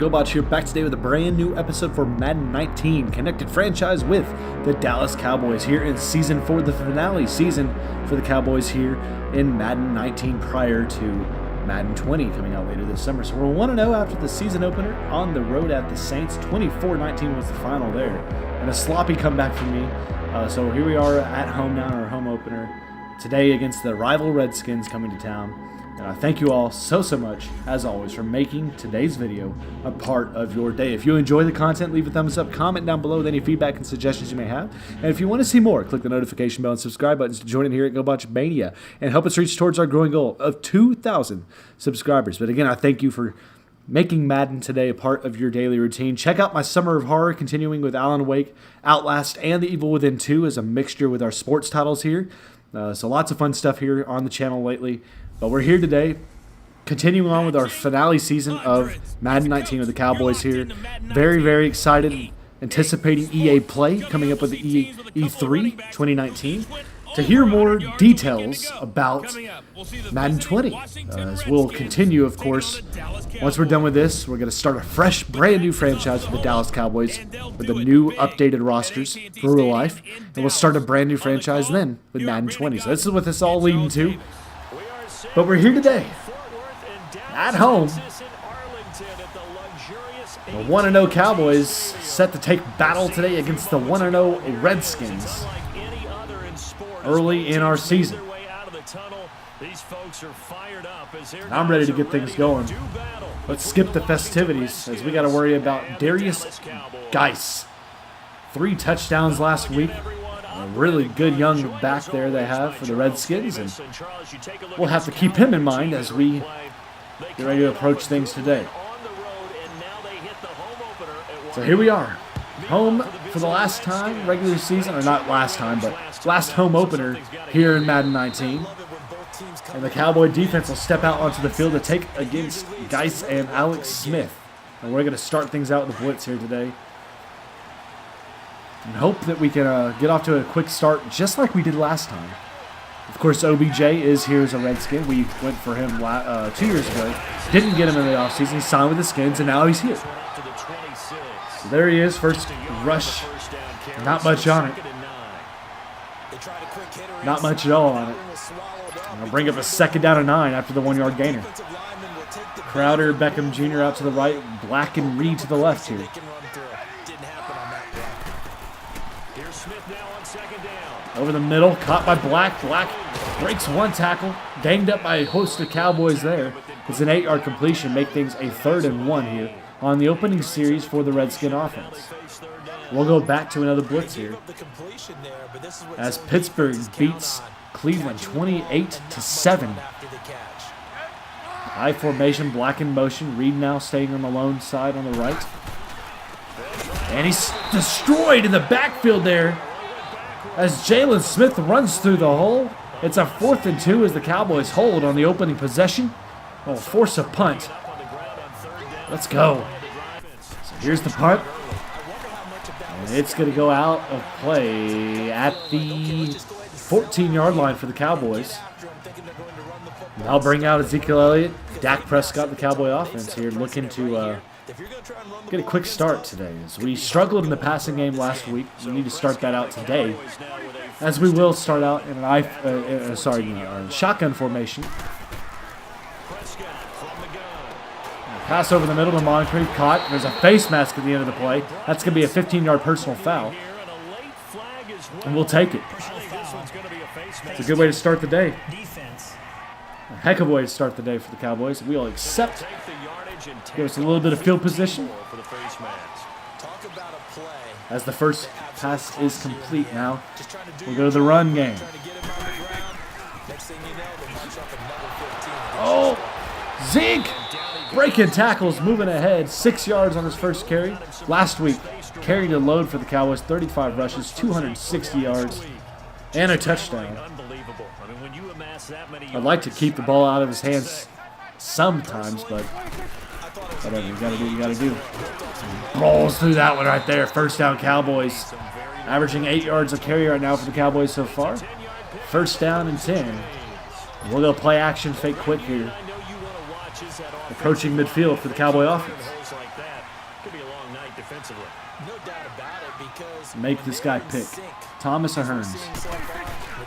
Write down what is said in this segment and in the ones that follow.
GoBots here, back today with a brand new episode for Madden 19, connected franchise with the Dallas Cowboys here in Season 4, the finale season for the Cowboys here in Madden 19 prior to Madden 20 coming out later this summer. So we're 1-0 after the season opener on the road at the Saints. 24-19 was the final there, and a sloppy comeback from me. So here we are at home now in our home opener today against the rival Redskins coming to town. And I thank you all so much, as always, for making today's video a part of your day. If you enjoy the content, leave a thumbs up, comment down below with any feedback and suggestions you may have. And if you want to see more, click the notification bell and subscribe buttons to join in here at GoBots Mania and help us reach towards our growing goal of 2,000 subscribers. But again, I thank you for making Madden today a part of your daily routine. Check out my Summer of Horror, continuing with Alan Wake, Outlast, and The Evil Within 2 as a mixture with our sports titles here. So lots of fun stuff here on the channel lately. But we're here today, continuing on with our finale season of Madden 19 with the Cowboys here. Very excited, anticipating EA Play coming up with the E3 2019 to hear more details about Madden 20. As we'll continue, of course, once we're done with this, we're going to start a fresh, brand new franchise for the Dallas Cowboys with the new updated rosters for real life. And we'll start a brand new franchise then with Madden 20. So this is what this is all leading to. But we're here today, at home. The 1-0 Cowboys set to take battle today against the 1-0 Redskins early in our season. I'm ready to get things going. Let's skip the festivities as we got to worry about Darius Geis. 3 touchdowns last week. A really good young back there they have for the Redskins, and we'll have to keep him in mind as we get ready to approach things today. So here we are, home for the last time, regular season, or not last time, but last home opener here in Madden 19. And the Cowboy defense will step out onto the field to take against Geis and Alex Smith. And we're going to start things out with the blitz here today. And hope that we can get off to a quick start just like we did last time. Of course, OBJ is here as a Redskin. We went for him 2 years ago. Didn't get him in the offseason. He signed with the Skins, and now he's here. So there he is, first rush. Not much on it. Not much at all on it. And we'll bring up a 2nd down and 9 after the 1-yard gainer. Crowder, Beckham Jr. out to the right. Black and Reed to the left here. Over the middle, caught by Black. Black breaks one tackle, ganged up by a host of Cowboys there. It's an 8-yard completion, make things a 3rd and 1 here on the opening series for the Redskin offense. We'll go back to another blitz here as Pittsburgh beats Cleveland 28-7. High formation, Black in motion. Reed now staying on the lone side on the right. And he's destroyed in the backfield there as Jalen Smith runs through the hole. It's a 4th and 2 as the Cowboys hold on the opening possession. Will force a punt. Let's go. So here's the punt. And it's going to go out of play at the 14-yard line for the Cowboys. And I'll bring out Ezekiel Elliott. Dak Prescott, the Cowboy offense here, looking to get a quick start today. As we struggled in the passing game last week, we need to start that out today. As we will start out in an shotgun formation. Pass over the middle to Moncrief, caught. There's a face mask at the end of the play. That's going to be a 15-yard personal foul. And we'll take it. It's a good way to start the day. A heck of a way to start the day for the Cowboys. We'll accept. Give us a little bit of field position. As the first pass is complete now, we'll go to the run game. Oh, Zeke! Breaking tackles, moving ahead. 6 yards on his first carry. Last week, carried a load for the Cowboys. 35 rushes, 260 yards, and a touchdown. I'd like to keep the ball out of his hands sometimes, but whatever, you gotta do what you gotta do. Rolls through that one right there. First down, Cowboys. Averaging 8 yards a carry right now for the Cowboys so far. First down and 10. We're gonna play action fake quick here. Approaching midfield for the Cowboy offense. defensively. No doubt about it, because make this guy pick. Thomas or Hearns.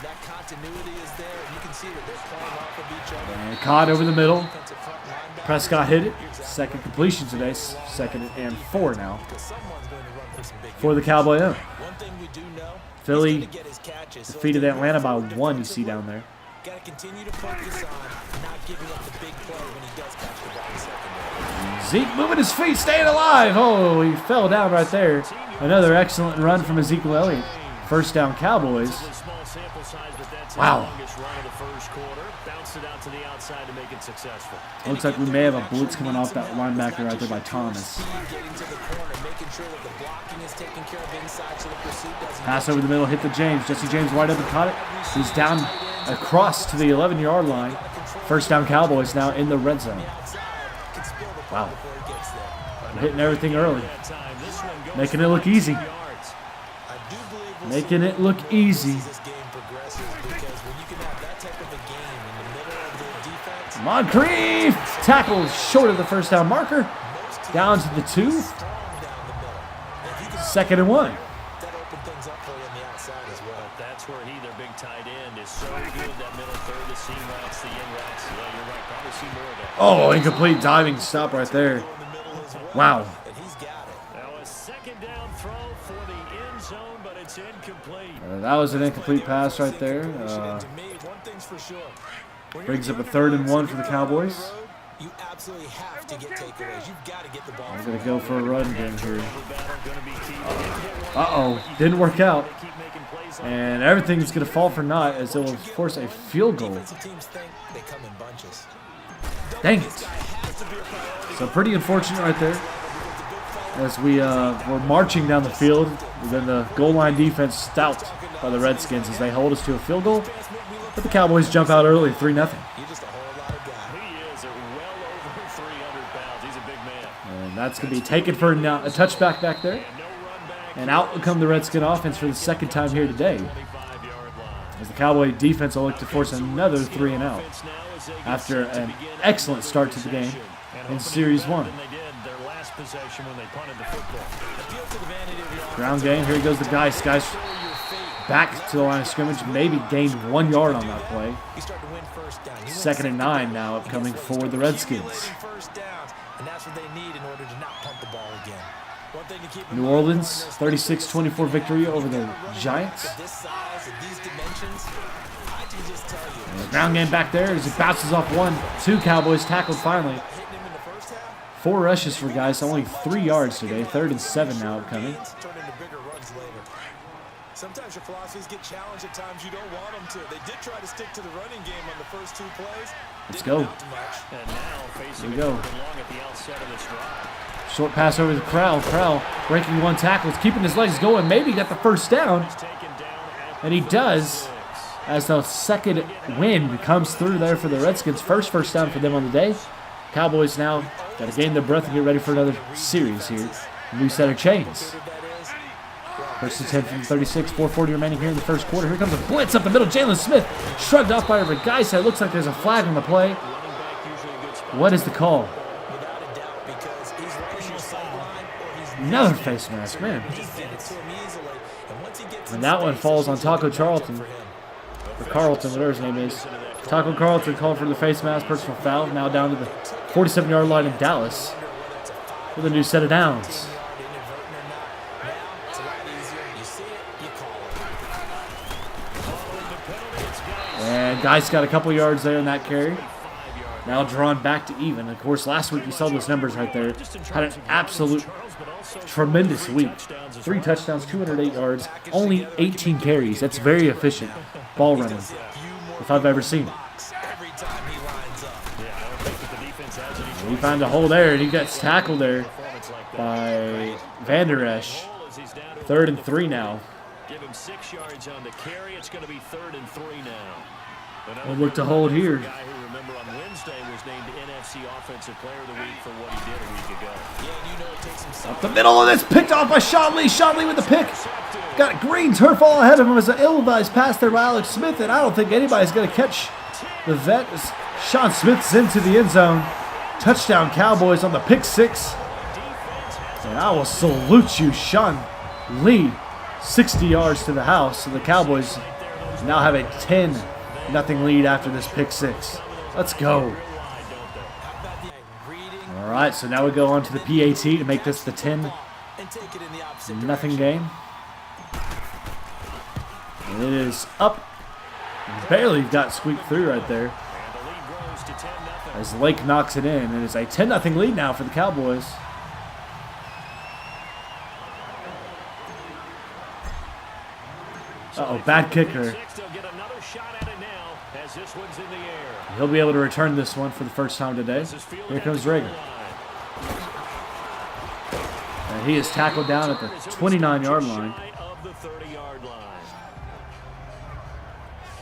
That continuity is there. You can see that they're playing off of each other. And caught over the middle. Prescott hit it. Second completion today. Second and 4 now for the Cowboy own. Philly defeated Atlanta by 1, you see down there. Got to continue to focus on not giving up the big play when he does catch the ball in secondary. Zeke moving his feet, staying alive. Oh, he fell down right there. Another excellent run from Ezekiel Elliott. First down, Cowboys. Wow. Looks like we may have a blitz coming off that linebacker right there by Thomas. Pass over the middle, hit the James. Jesse James wide open, caught it. He's down across to the 11-yard line. First down, Cowboys now in the red zone. Wow. We're hitting everything early. Making it look easy. Making it look easy. Moncrief tackles short of the first down marker. Down to the 2. Second and 1. That's where he, their big tight end, is so good. That middle third, the seam routes, the in routes. Yeah, you're right. Probably see more of that. Oh, incomplete diving stop right there. Wow. Now a second down throw for the end zone, but it's incomplete. That was an incomplete pass right there. Brings up a 3rd and 1 for the Cowboys. You absolutely have to get takeaways. You've got to get the ball. I'm going to go for a run game here. Uh-oh. Didn't work out. And everything's going to fall for naught as it will force a field goal. Dang it. So pretty unfortunate right there. As we're marching down the field. And then the goal line defense stout by the Redskins as they hold us to a field goal. But the Cowboys jump out early, 3-0. And that's going to be taken for a touchback back there. And out will come the Redskin offense for the second time here today. As the Cowboy defense will look to force another 3-and-out after an excellent start to the game in Series 1. Ground game, here goes the Geist. Geist back to the line of scrimmage, maybe gained 1 yard on that play. 2nd and 9 now upcoming for the Redskins. New Orleans, 36-24 victory over the Giants. And the ground game back there as it bounces off 1. 2 Cowboys tackled finally. 4 rushes for Geist, only 3 yards today. 3rd and 7 now upcoming. Sometimes your philosophies get challenged at times you don't want them to. They did try to stick to the running game on the first 2 plays. Let's go. Here we go. Short pass over the Crowell. Crowell breaking 1 tackle. He's keeping his legs going. Maybe got the first down. And he does as the second win comes through there for the Redskins. First down for them on the day. Cowboys now got to gain their breath and get ready for another series here. New set of chains. First and 10 from 36, 4:40 remaining here in the first quarter. Here comes a blitz up the middle. Jalen Smith shrugged off by a guy. So it looks like there's a flag on the play. What is the call? Another face mask, man. And that one falls on Taco Charlton. Or Carlton, whatever his name is. Taco Carlton called for the face mask, personal foul. Now down to the 47-yard line in Dallas with a new set of downs. And Geist got a couple yards there in that carry. Now drawn back to even. Of course, last week you saw those numbers right there. Had an absolute tremendous week. 3 touchdowns, 208 yards, only 18 carries. That's very efficient ball running, if I've ever seen it. He found a hole there, and he gets tackled there by Van Der Esch. 3rd and 3 now. Give him 6 yards on the carry. It's going to be 3rd and 3 now. We'll look to hold here. Guy who, remember, on Wednesday was named NFC Offensive Player of the Week for what he did a week ago. Yeah, you know it takes him up the middle of this, picked off by Sean Lee. Sean Lee with the pick. Got green turf all ahead of him as an ill-advised pass there by Alex Smith, and I don't think anybody's going to catch the vet. Sean Smith's into the end zone. Touchdown Cowboys on the pick 6. And I will salute you, Sean Lee. 60 yards to the house. So the Cowboys now have a 10-0 lead after this pick six. Let's go. All right, so now we go on to the PAT to make this the 10-0 game. And it is up. Barely got squeaked through right there. As Lake knocks it in. And it's a 10-0 lead now for the Cowboys. Uh-oh, bad kicker. He'll be able to return this one for the first time today. Here comes Rager. And he is tackled down at the 29-yard line.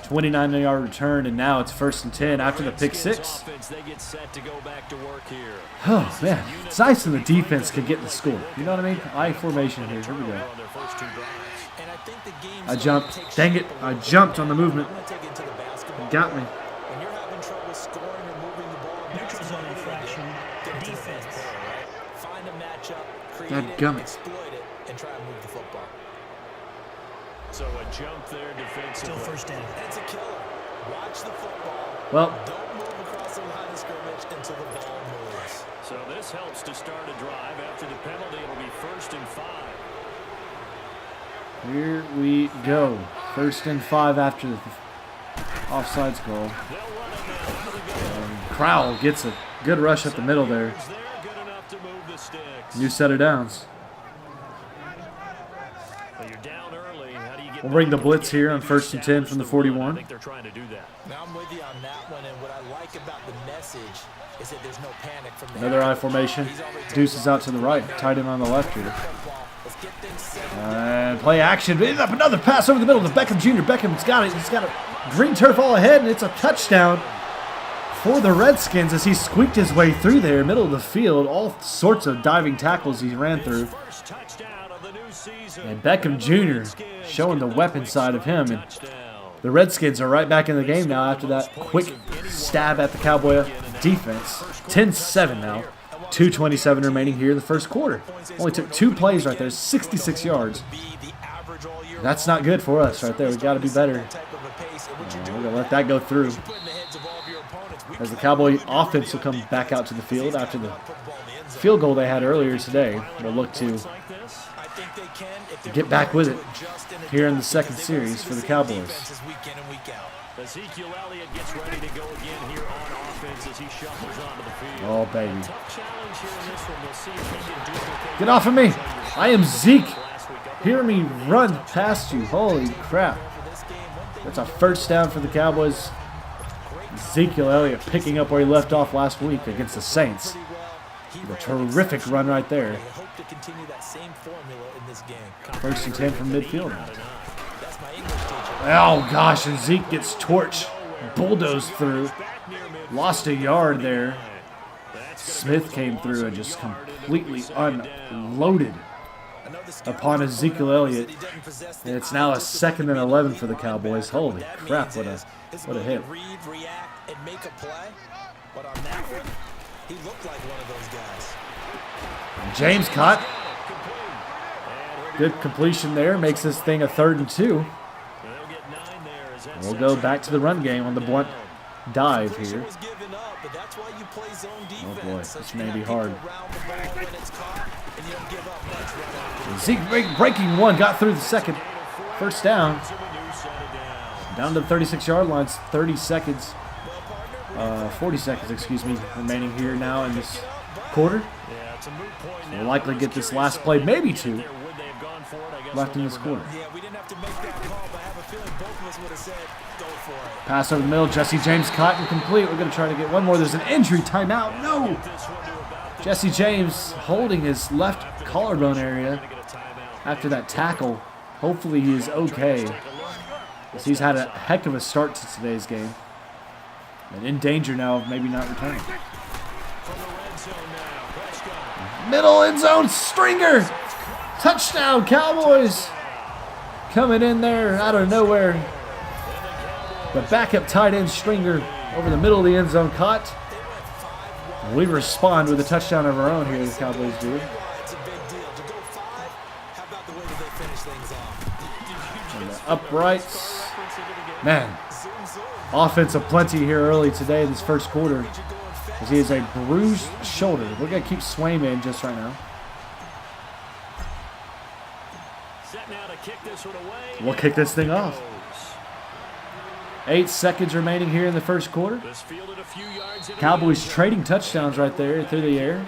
29-yard return, and now it's 1st and 10 after the pick six. Oh, man. It's nice when the defense can get the score. You know what I mean? I formation here. Here we go. I jumped. Dang it. I jumped on the movement. Got me. Dadgummit. So a jump there defensively. Still first down. It's a killer. Watch the football. Well, don't move across the line of scrimmage until the ball moves. So this helps to start a drive. After the penalty, it'll be 1st and 5. Here we go. 1st and 5 after the offsides goal. Crowell gets a good rush up the middle there. New set of downs. We'll bring the blitz here on 1st and 10 from the 41. I think they're trying to do that. Now I'm with you on that one, and what I like about the message is that there's no panic from Another I formation. Deuce is out to the right, tight end on the left here. And play action. Up another pass over the middle to Beckham Jr. Beckham's got it. He's got a green turf all ahead, and it's a touchdown for the Redskins as he squeaked his way through there, middle of the field. All sorts of diving tackles he ran through. And Beckham Jr. showing the weapon side of him. And the Redskins are right back in the game now after that quick stab at the Cowboy defense. 10-7 now. 2:27 remaining here in the first quarter. Only took 2 plays right there, 66 yards. That's not good for us right there. We've got to be better. We're going to let that go through. As the Cowboy offense will come back out to the field after the field goal they had earlier today. They'll look to get back with it here in the second series for the Cowboys. Ezekiel Elliott gets ready to go again here on offense as he shuffles onto the field. Oh, baby. Get off of me. I am Zeke. Hear me run past you. Holy crap. That's a first down for the Cowboys. Ezekiel Elliott picking up where he left off last week against the Saints. A terrific run right there. 1st and 10 from midfield. Oh, gosh, and Zeke gets torched, bulldozed through, lost a yard there. Smith came through and just completely unloaded upon Ezekiel Elliott. And it's now a 2nd and 11 for the Cowboys. Holy crap, what a hit. And James caught. Good completion there, makes this thing a 3rd and 2. We'll go back to the run game on the blunt dive here. Oh boy, this may be hard. Zeke breaking one, got through the second. First down. Down to the 36-yard line, 40 seconds, excuse me, remaining here now in this quarter. So we'll likely get this last play, maybe 2, left in this quarter. Pass over the middle. Jesse James caught and complete. We're going to try to get one more. There's an injury timeout. No! Jesse James holding his left collarbone area after that tackle. Hopefully he is okay, as he's had a heck of a start to today's game. And in danger now of maybe not returning. Middle end zone, Stringer! Touchdown, Cowboys! Coming in there out of nowhere. The backup tight end Stringer over the middle of the end zone caught. And we respond with a touchdown of our own here, the Cowboys do. finish things off. And the uprights. Man, offensive plenty here early today in this first quarter, as he has a bruised shoulder. We're going to keep Swaim in just right now. We'll kick this thing off. 8 seconds remaining here in the first quarter. Cowboys trading touchdowns right there through the air.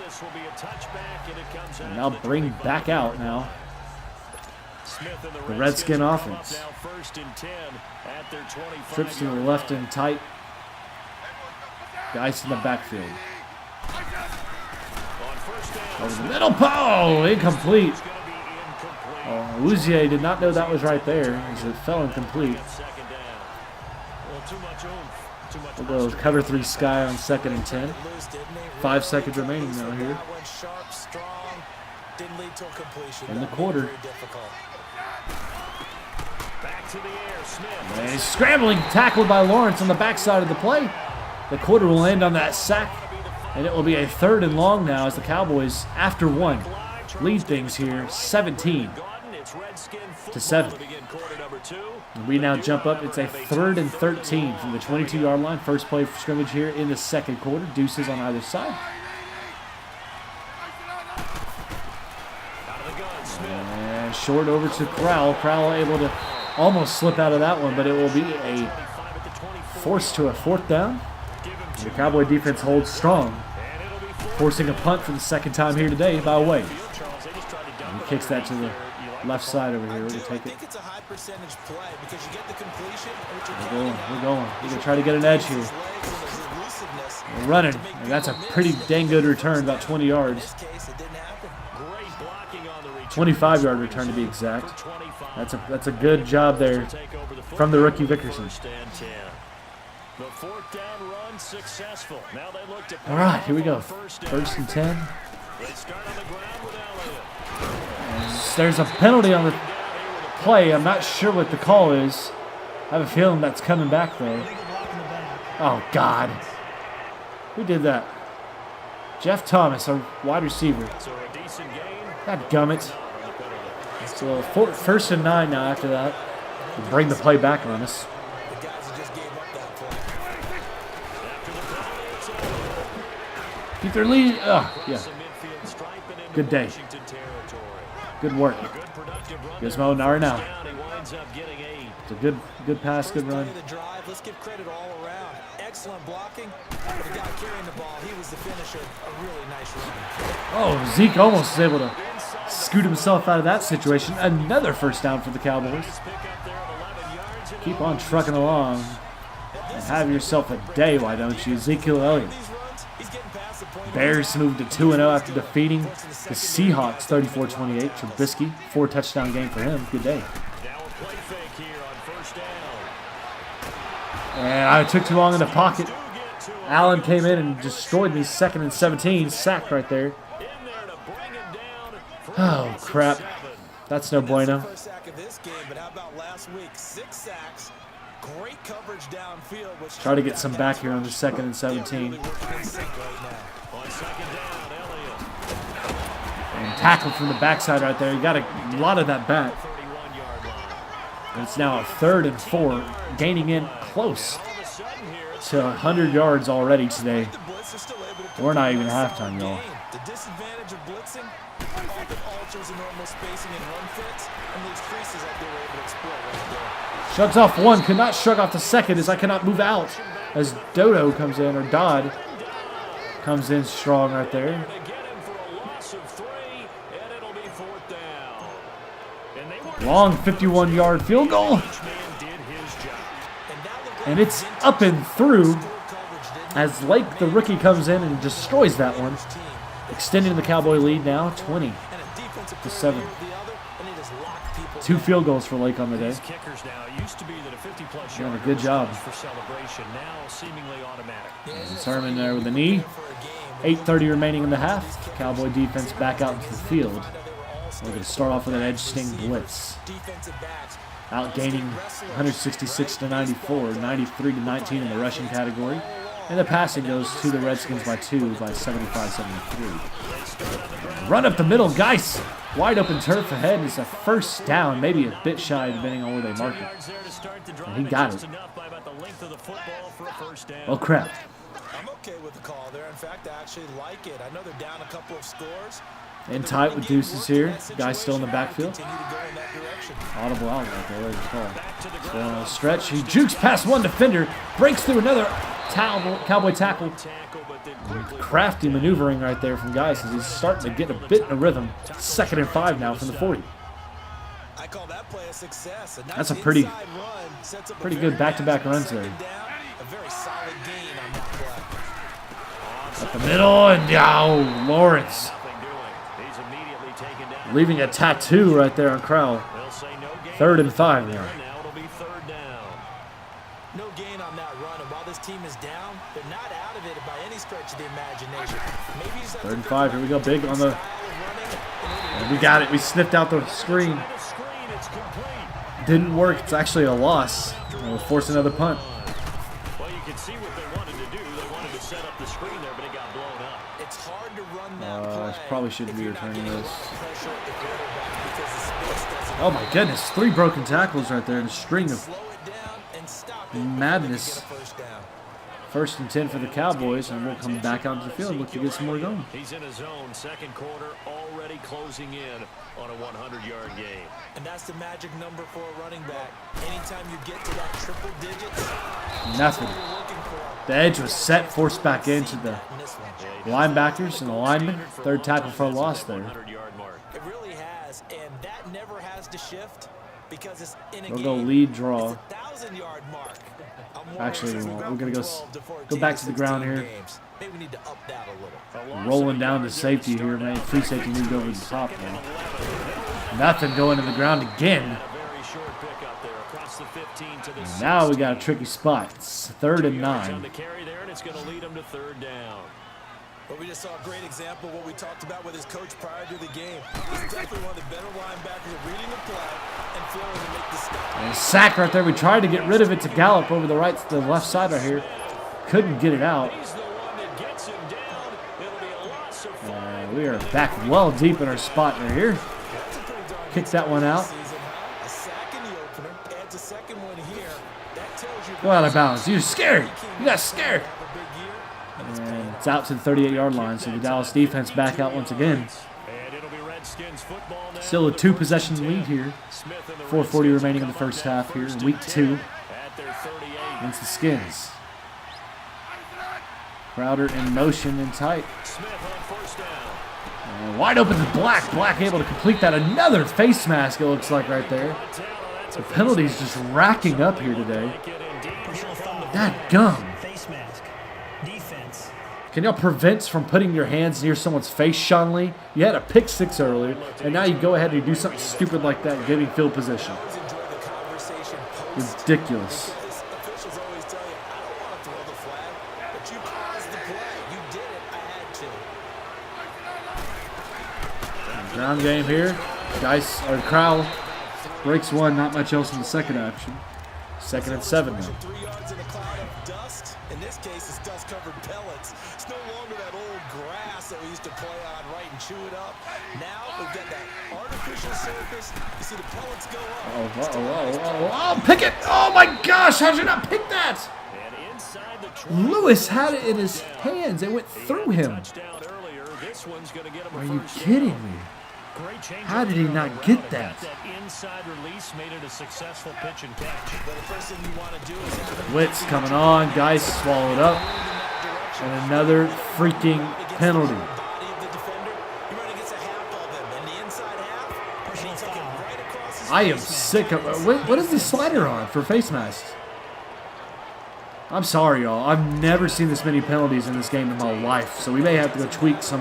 And now bring back out now the Redskin offense. Trips to the left and tight. Guys in the backfield. Over the middle. Oh, incomplete. Oh, Uzier did not know that was right there as it fell incomplete. We'll go cover 3 Sky on 2nd and 10. 5 seconds remaining now here in the quarter. And he's scrambling, tackled by Lawrence on the backside of the play. The quarter will end on that sack, and it will be a 3rd and long now as the Cowboys, after 1, lead things here 17-7. And we now jump up. It's a 3rd and 13 from the 22-yard line. First play for scrimmage here in the second quarter. Deuces on either side. And short over to Crowell. Crowell able to almost slip out of that one, but it will be a force to a 4th down. The Cowboy defense holds strong, forcing a punt for the 2nd time here today by Wade. And he kicks that to the left side over here. We'll take it. We're going. We're going to try to get an edge here. We're running, and that's a pretty dang good return, about 20 yards. 25-yard return to be exact. That's a good job there from the rookie Vickerson. All right, here we go. 1st and 10. There's a penalty on the play. I'm not sure what the call is. I have a feeling that's coming back though. Oh God, who did that? Jeff Thomas, our wide receiver. God gummit. So 1st and 9 now after that. We'll bring the play back on us. Keep their lead. Yeah. Good day. Good work. Gizmo now. It's a good pass, good run. Let's give credit all around. Excellent blocking. The guy carrying the ball, he was the finisher. A really nice run. Oh, Zeke almost was able to scoot himself out of that situation. Another 1st down for the Cowboys. Keep on trucking along and have yourself a day, why don't you? Ezekiel Elliott. Bears moved to 2-0 after defeating the Seahawks 34-28. Trubisky, 4-touchdown game for him. Good day. And I took too long in the pocket. Allen came in and destroyed me. 2nd and 17. Sacked right there. Oh, crap. That's no bueno. Try to get some back here on the 2nd and 17. And tackled from the backside right there. You got a lot of that back. And it's now a 3rd and 4, gaining in close to 100 yards already today. We're not even halftime, y'all. The disadvantage of blitzing often alters the normal spacing and run fits, and these creases that they were able to exploit right there. Shuts off 1, could not shrug off the 2nd as I cannot move out as Dodo comes in, or Dodd comes in strong right there. Long 51-yard field goal. And it's up and through as Lake, the rookie, comes in and destroys that one, extending the Cowboy lead now 20-7. 2 field goals for Lake on the day. Doing a good job. And Sermon there with a knee. 8:30 remaining in the half. Cowboy defense back out into the field. We're going to start off with an edge sting blitz. Outgaining 166-94, 93-19 in the rushing category. And the passing goes to the Redskins by 2 by 75-73. Run up the middle, Geis Wide open turf ahead. It's a first down, maybe a bit shy depending on where they mark it. And he got it. Oh, crap. I'm okay with the call there. In fact, I actually like it. I know they're down a couple of scores. In tight with Deuces here. Guy's still in the backfield. Audible out right there. There's the call. Still on a stretch. He jukes past one defender. Breaks through another Cowboy tackle. Crafty maneuvering right there from Guys as he's starting to get a bit in a rhythm. 2nd and 5 now from the 40. I call that play a success. That's a pretty good back-to-back runs there. A very solid gain on that play. Up the middle, and Lawrence leaving a tattoo right there on Crowell. 3rd and 5 now. No gain on that run, and while this team is down, they're not out of it by any stretch of the imagination. Maybe 3rd and 5. Here we go, big on the. And we got it. We sniffed out the screen. Didn't work. It's actually a loss. We'll force another punt. Well, you can see what they wanted to do. They wanted to set up the screen there, but it got blown up. It's hard to run that play. I probably shouldn't be returning this. Oh my goodness, 3 broken tackles right there and a string of madness. 1st and 10 for the Cowboys, and we'll come back onto the field and look to get some more going. He's in his zone, 2nd quarter, already closing in on a 100-yard game. And that's the magic number for a running back. Anytime you get to that triple digits, nothing. The edge was set, forced back into the linebackers and the linemen. 3rd tackle for a loss there. It really has, and that never has to shift because it's in a We'll game. go lead draw. It's a 1,000-yard mark. Actually, we won't. We're going to go back to the ground here. Maybe we need to up that a little. Rolling down to safety here, man. Free safety moved over the top now. Nothing going to the ground again. And now we got a tricky spot. It's 3rd and 9. But we just saw a great example of what we talked about with his coach prior to the game. He's definitely one of the better linebackers at reading the play and flowing to make the stop. And a sack right there. We tried to get rid of it to Gallup over the left side right here. Couldn't get it out. And we are back well deep in our spot right here. Kick that one out. A sack in the opener, adds a second one here. That tells you Go out of bounds. You're scared. You got scared. And it's out to the 38-yard line, so the Dallas defense back out once again. Still a 2-possession lead here. 4:40 remaining in the first half here in week 2 against the Skins. Crowder in motion and tight. And wide open to Black. Black able to complete that. Another face mask, it looks like, right there. The penalties just racking up here today. That gum. Can y'all prevent from putting your hands near someone's face, Sean Lee? You had a pick 6 earlier, and now you go ahead and do something stupid like that, giving field position. Ridiculous. officials always tell you, I don't want to throw the flag, but you caused the play. You did it. I had to. Ground game here. Crowell breaks one, not much else in the second action. 2nd and 7 now. 3 yards in a cloud of dust. In this case, it's dust-covered pellets. It's no longer that old grass that we used to play on, right, and chew it up. Now we've got that artificial surface. You see the pellets go up. Oh, pick it! Oh my gosh, how'd you not pick that? Lewis had it in his hands. It went through him. Are you kidding me? How did he not get that? Blitz coming on. Guys swallowed up. And another freaking penalty. I am sick of what is the slider on for face masks? I'm sorry, y'all. I've never seen this many penalties in this game in my life. So we may have to go tweak some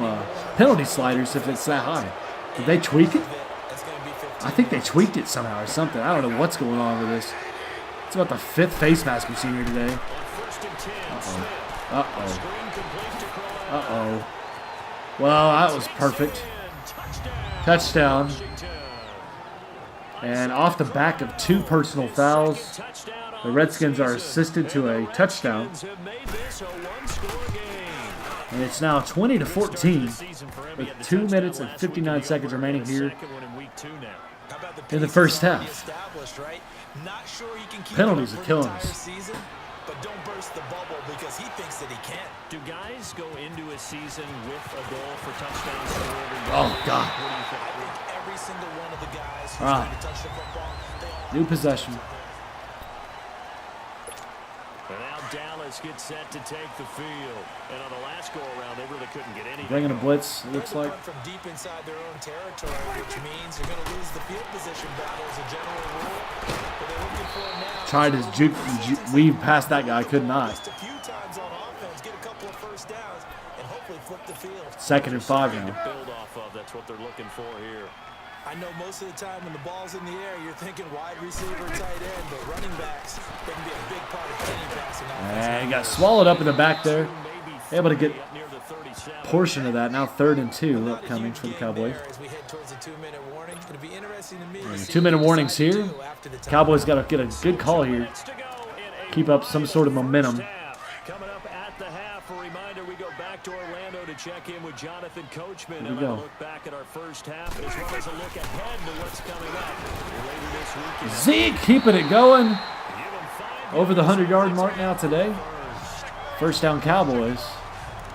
penalty sliders if it's that high. Did they tweak it? I think they tweaked it somehow or something. I don't know what's going on with this. It's about the 5th face mask we've seen here today. Uh-oh. Well, that was perfect. Touchdown. And off the back of 2 personal fouls, the Redskins are assisted to a touchdown. And it's now 20-14 with 2 minutes and 59 seconds remaining here in the first half. Penalties are killing us. But don't burst the bubble because he thinks that he can. Do guys go into a season with a goal for touchdowns for every game? Oh, God. What do you think? I think every single one of the guys who's All right. trying to touch the football, they all New possession. And now Dallas gets set to take the field. And on the last go-around, they really couldn't get anything. Bringing a blitz, it looks They like. run from deep inside their own territory, which means you're going to lose the field position battle as a general rule. But they're looking for it now. Tried his weave past that guy, could not. Just a few times on offense, get a couple of first downs, and hopefully flip the field. 2nd and 5 now. Build off of. That's what they're looking for here. I know most of the time when the ball's in the air, you're thinking wide receiver, tight end, but running backs, they can be a big part of any passing offense. And he got swallowed up in the back there. Able to get a portion of that. Now 3rd and 2 upcoming for the Cowboys. As we head towards the 2-minute warning, it's going to be interesting to me to see 2-minute what warnings they here. do after the time. Cowboys got to get a good call here. Keep up some sort of momentum. Coming up at the half, a reminder we go back to Orlando to check in with Jonathan Coachman. Here we And go. a look back at our first half as well as a look ahead to what's coming up later this weekend. Zeke keeping it going. Over the 100-yard mark now today. First down Cowboys.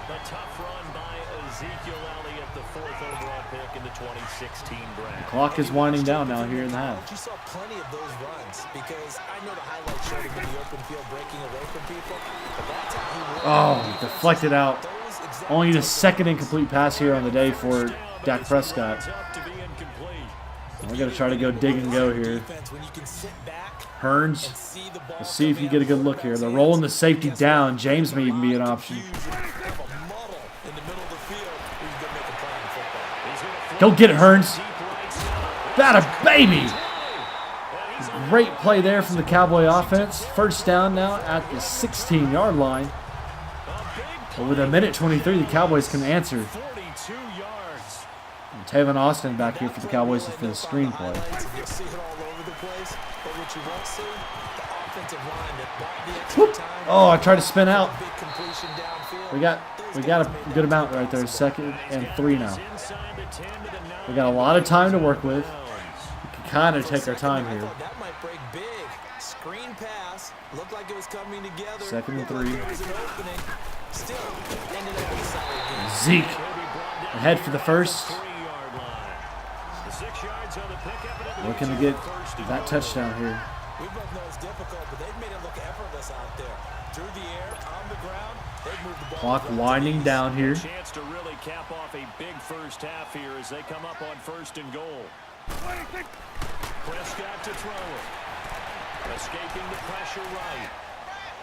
A tough run by Ezekiel Elliott, the 4th overall pick in the 2016 draft. Clock is winding down now here in the half. You saw plenty of those runs because I know the highlight showed him in the open field breaking away from people, but that's how he Oh, deflected out. Only the 2nd incomplete pass here on the day for Dak Prescott. We're going to try to go dig and go here. Hearns, let's see if you get a good look here. They're rolling the safety down. James may even be an option. Go get it, Hearns. That a baby. Great play there from the Cowboy offense. First down now at the 16-yard line. But with 1:23, the Cowboys can answer. And Tavon Austin back here for the Cowboys for the screenplay. Whoop. Oh, I tried to spin out. We got a good amount right there. 2nd and 3 now. We got a lot of time to work with. We can kind of take our time here. That might break big. Screen pass. Looked like it was coming together. 2nd and 3. There was an opening. Still ended up being solid. Zeke ahead for the first. Looking to get that touchdown here. We both know it's difficult, but they've made it look effortless out there. Through the air, on the ground, they've moved the ball. Clock winding down here. Chance to really cap off a big first half here as they come up on 1st and goal. Prescott to throw it. Escaping the pressure right.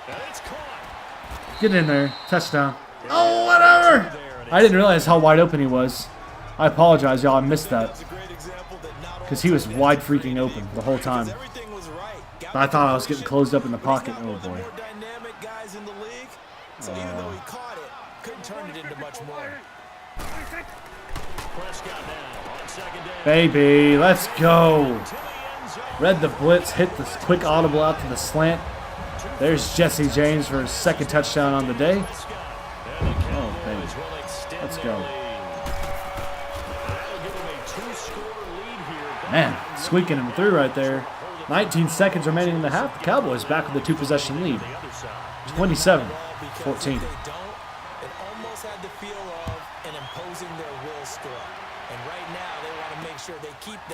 And it's caught. Get in there. Touchdown. Oh, whatever. I didn't realize how wide open he was. I apologize, y'all. I missed that. Because he was wide freaking open the whole time. But I thought I was getting closed up in the pocket. Oh, boy. Baby, let's go. Read the blitz, hit the quick audible out to the slant. There's Jesse James for his 2nd touchdown on the day. Oh, baby. Let's go. Man, squeaking him through right there. 19 seconds remaining in the half. The Cowboys back with a 2-possession lead. 27-14.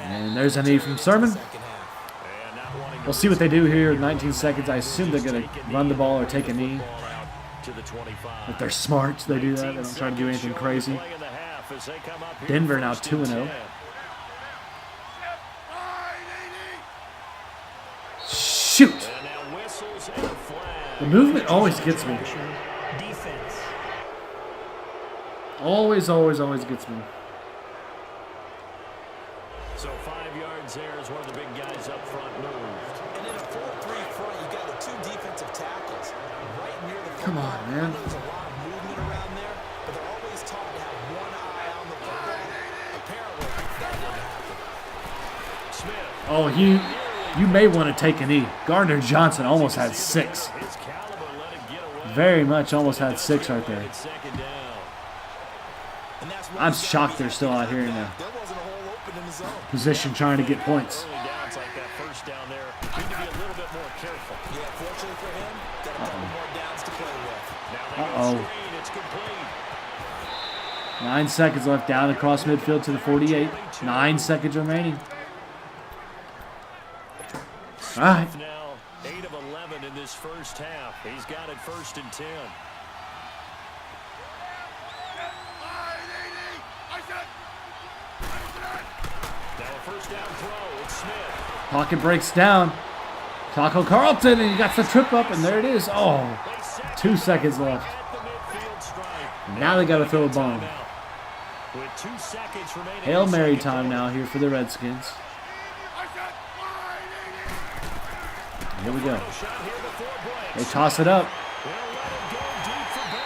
And there's a need from Sermon. We'll see what they do here in 19 seconds. I assume they're going to run the ball or take a knee. If they're smart, they do that. They don't try to do anything crazy. Denver now 2-0. Shoot! The movement always gets me. Always, always, always gets me. So 5 yards there is one of the big guys up front moved. And in a 4-3 front, you got the 2 defensive tackles right near the Come on, man. There's a lot of movement around there, but they're always taught to have one eye on the football. Apparently, that didn't happen. Smith. Oh, you may want to take a knee. Gardner Johnson almost had 6. Very much almost had 6 right there. I'm shocked they're still out here in a position trying to get points. Uh-oh. 9 seconds left, down across midfield to the 48. 9 seconds remaining. All right. 8 of 11 in this first half. He's got it 1st and 10. Now a first down throw. It's Smith. Pocket breaks down. Taco Carlton, and he got the trip up, and there it is. Oh, 2 seconds left. Now they got to throw a bomb. Hail Mary time now here for the Redskins. Here we go. They toss it up.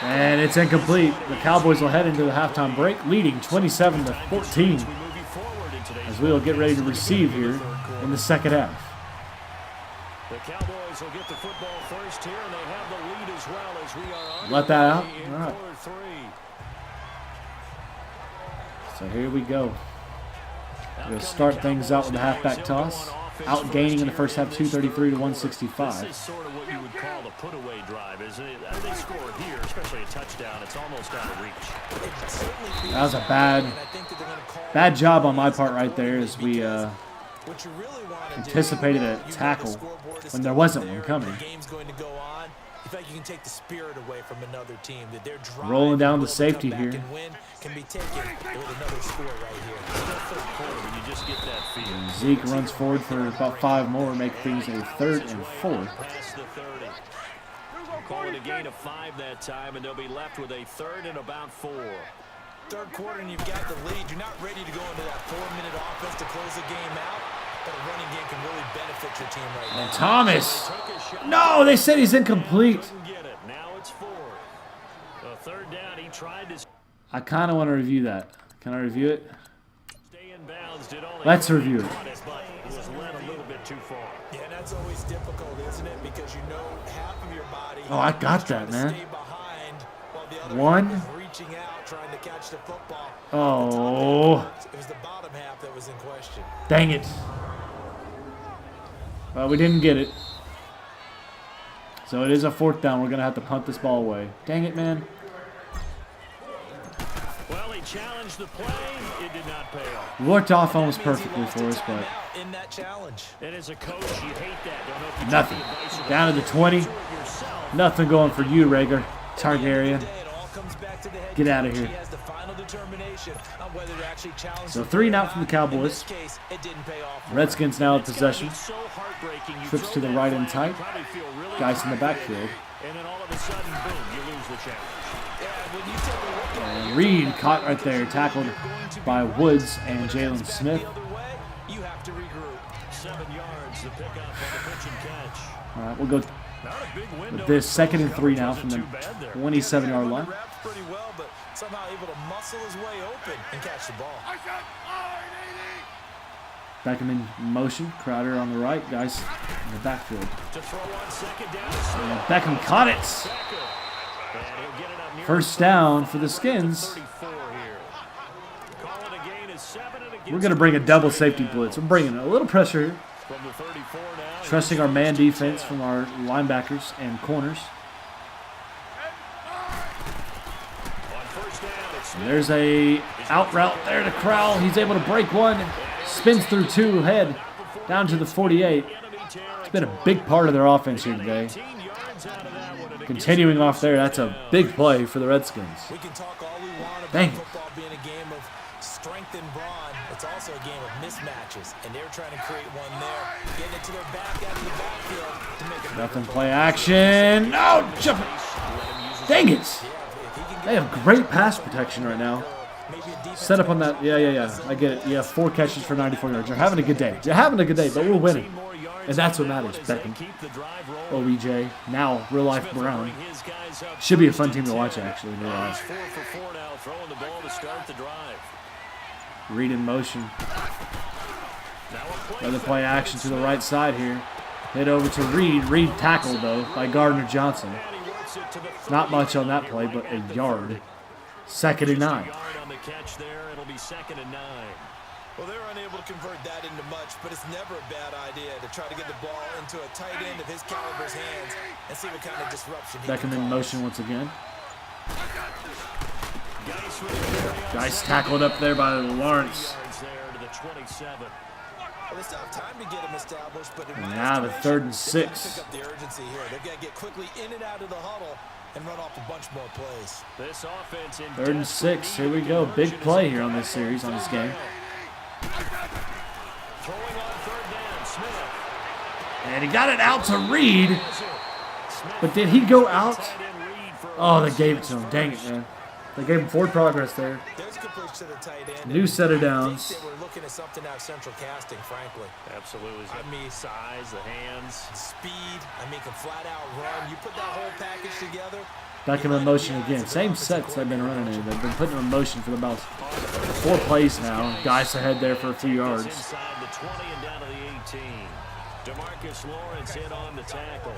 And it's incomplete. The Cowboys will head into the halftime break, leading 27-14. As we will get ready to receive here in the second half. The Cowboys will get the football first here, and they have the lead as well as we are on. Let that out. All right. So here we go. We're going to start things out with the halfback toss. Outgaining in the first half, 233 to 165. This is sort of what you would call the put-away drive, isn't it? As they score here, especially a touchdown, it's almost out of reach. That was a bad job on my part right there, as we anticipated a tackle when there wasn't one coming. In fact, you can take the spirit away from another team. That they're rolling down the safety here. Can be taken with another score right here. When you just get that feeling. Zeke runs forward for about 5 more, make things a 3rd and 4. Past the 30. Calling a gain of 5 that time, and they'll be left with a 3rd and about 4. Third quarter, and you've got the lead. You're not ready to go into that 4-minute offense to close the game out. But a running game can really benefit your team right now. And Thomas. No, they said he's incomplete. Now it's 4. The 3rd down, he tried to. I kind of want to review that. Can I review it? Stay in bounds, did all Let's review it. But was led a little bit too far. Yeah, that's always difficult, isn't it? Because you know half of your body. Oh, I got that, man. Stay behind while the other 1. is reaching out, trying to catch the football. Oh. It was the bottom half that was in question. Dang it. Well, we didn't get it. So it is a 4th down. We're going to have to punt this ball away. Dang it, man. Well, he challenged the play. It did not pay off. Worked off almost perfectly for us, but in that challenge. And as a coach, you hate that. Don't know if you nothing. Down to the 20. Nothing going for you, Rager. Targaryen. Get out of here. So 3 and out from the Cowboys. Redskins now in possession. Trips to the right and tight. Guys in the backfield. And then all of a sudden, boom, you lose the challenge. And Reed caught right there, tackled by Woods and Jalen Smith. You have to regroup. 7 yards, the pickup on the pitch and catch. All right, we'll go with this 2nd and 3 now from the 27-yard line. Pretty well, but somehow able to muscle his way open and catch the ball. Beckham in motion. Crowder on the right. Guys in the backfield. And Beckham caught it. First down for the Skins. We're going to bring a double safety blitz. We're bringing a little pressure here. Trusting our man defense from our linebackers and corners. And there's a out route there to Crowell. He's able to break one. Spins through 2, head down to the 48. It's been a big part of their offense here today. Continuing off there, that's a big play for the Redskins. We can talk all we want about Dang it. football being a game of strength and brawn. It's also a game of mismatches, and they're trying to create one there, getting it to their back out of the backfield to make it. Nothing play action. No, jump. Dang it. They have great pass protection right now. Set up on that. Yeah. I get it. You have 4 catches for 94 yards. You're having a good day. You're having a good day, but we're winning. And that's what matters. Beckham, OBJ, now real life Brown. Should be a fun team to watch, actually. In real life. Reed in motion. Another play action to the right side here. Hit over to Reed. Reed tackled, though, by Gardner Johnson. Not much on that play, but a yard. 2nd and 9. on the catch there. It'll be 2nd and 9. Well, they're unable to convert that into much, but it's never a bad idea to try to get the ball into a tight end of his caliber's hands and see what kind of disruption he Beckham can in cause. motion once again. Guys tackled up there by Lawrence. Well, they still have time to get him established, but in my Now the estimation, 3rd and they've got to 6. pick up the urgency here. They've got to get quickly in and out of the huddle and run off a bunch more plays. This offense in 3rd and 6. Here we go. Big play here on this series, on this game. Throwing on 3rd down, Smith. And he got it out to Reed. But did he go out? Oh, they gave it to him. Dang it, man. They gave him forward progress there. There's a good push to the tight end. New set of I downs. think they were looking at something out of central casting, frankly. Absolutely. I mean, size, the hands. speed. I mean, can flat out run. You put that whole package together. Beckham in motion again. Same sets they've been running in. They've been putting him in motion for about 4 plays now. Guys ahead there for a few yards. Inside the 20 and down to the 18. DeMarcus Lawrence hit on the tackle.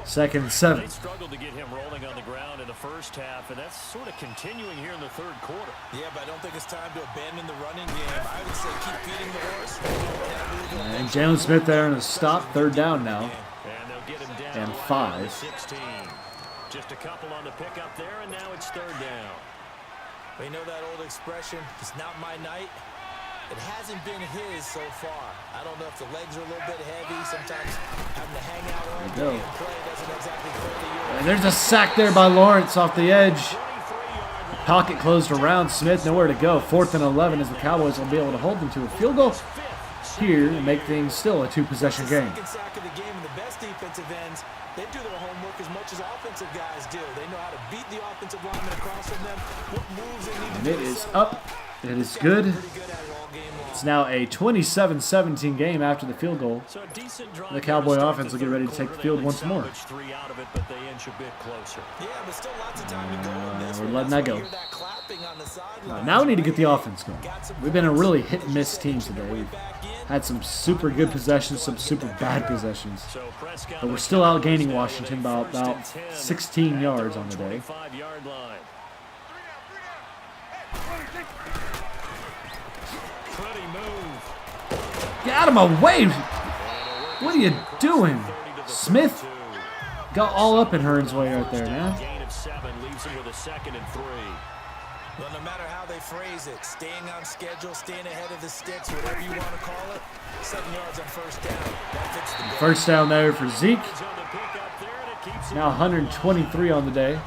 2nd and 7. They struggled to get him rolling on the ground in the first half, and that's sort of continuing here in the 3rd quarter. Yeah, but I don't think it's time to abandon the running game. I would say keep feeding the horse. And Jalen Smith there in a stop. 3rd down now. And they'll get him down And 5. 16. Just a couple on the pickup there, and now it's 3rd down. Well, you know that old expression, it's not my night. It hasn't been his so far. I don't know if the legs are a little bit heavy. Sometimes having to hang out all day and play doesn't exactly clear the urine. And there's a sack there by Lawrence off the edge. Pocket closed around Smith. Nowhere to go. 4th and 11 as the Cowboys will be able to hold them to a field goal here and make things still a 2-possession game. Second sack of the game, and the best defensive ends, they do their homework as much as offensive guys do. They know how to beat the offensive linemen across from them, what moves they need to And do. it is up. It is good. Pretty good at it all game long. It's now a 27-17 game after the field goal. So a decent drive The Cowboy to start offense the will get ready to third take the quarter. field They once more. salvaged 3 out of it, but they inch a bit closer. Yeah, but still lots of time to go in this We're one. letting That's that why go. you hear that clapping on the sidelines. Now we need to get the offense going. We've been a really hit-and-miss team today. We've had some super good possessions, some super bad possessions. So Prescott, But we're still outgaining Washington by about 16 yards on the day. 25-yard line. Pretty move. Get out of my way! What are you doing? Smith got all up in Hearn's way right there, man. Gain of 7 leaves him with a 2nd and 3. Well, no matter how they phrase it, staying on schedule, staying ahead of the sticks, whatever you want to call it, 7 yards on 1st down. That fits the bill. 1st down there for Zeke. He's on the pickup there, and it keeps him. Now 123 on the day.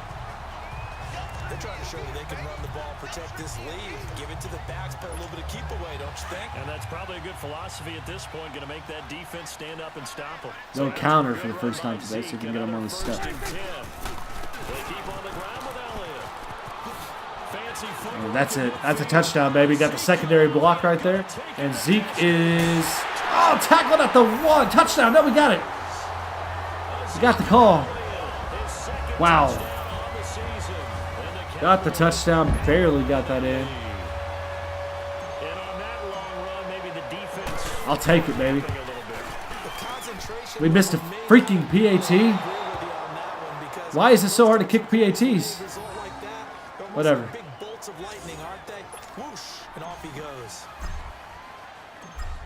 They're trying to show that they can run the ball, protect this lead, give it to the backs, play a little bit of keep away, don't you think? And that's probably a good philosophy at this point, going to make that defense stand up and stop them. No counter for the first time today, so you can get him on the step. They keep on the ground with Elliott. Fancy football. And that's it. That's a touchdown, baby. Got the secondary block right there. And Zeke is... Oh, tackled at the 1. Touchdown. No, we got it. We got the call. Wow. Got the touchdown. Barely got that in. And on that long run, maybe the defense I'll take it, baby. a little bit. The concentration We missed a freaking PAT. Why is it so hard to kick PATs? result like that, they're almost Whatever. like big bolts of lightning, aren't they? Whoosh, and off he goes.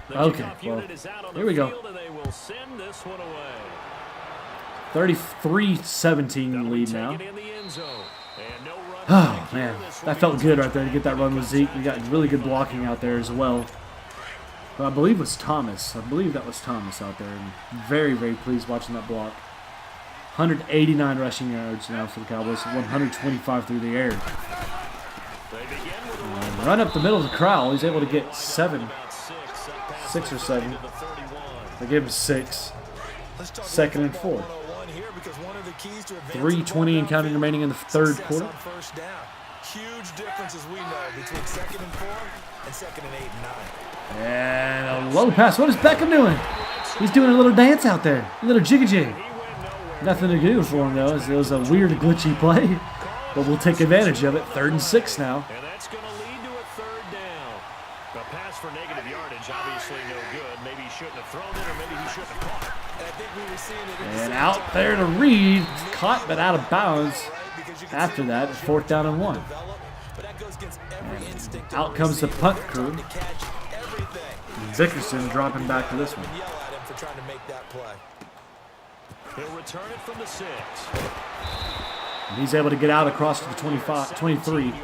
The Okay, kickoff well, unit is out on here the we go. field, and they will send this one away. 33-17 lead Take now. it in the end zone. And no run Oh, back here. man. This will That be felt good right there to get that run with Zeke. We got really good blocking out there as well. But I believe it was Thomas. I believe that was Thomas out there. And very, very pleased watching that block. 189 rushing yards now for the Cowboys. 125 through the air. They begin with a run. And run up the middle of the crowd. He's able to get 7. About 6. Up past 6 or 7. to the 31. They gave him 6. Let's talk 2nd and 4. 101 here because one of the keys to advancing 3:20 and counting remaining in the 3rd success quarter. on 1st down. Huge difference, as we know, between 2nd and 4 and 2nd and 8 and 9. And a low pass. What is Beckham doing? He's doing a little dance out there. A little jiggy jig. He went nowhere. Nothing to do for him, though. It was a weird, glitchy play. But we'll take advantage of it. 3rd and 6 now. And that's going to lead to a 3rd down. A pass for negative yardage, obviously no good. Maybe he shouldn't have thrown it, or maybe he shouldn't have caught it. And I think we were seeing it in the And same out time. there to Reed. Caught, but out of bounds. Right? Because you can After see that, 4th down and 1. develop, but that goes against every And instinct. Out comes the punt crew. Dickerson dropping back to this one. Yell at him for trying to make that play. He'll return it from the 6. And he's able to get out across to the 25, 23. Yards. And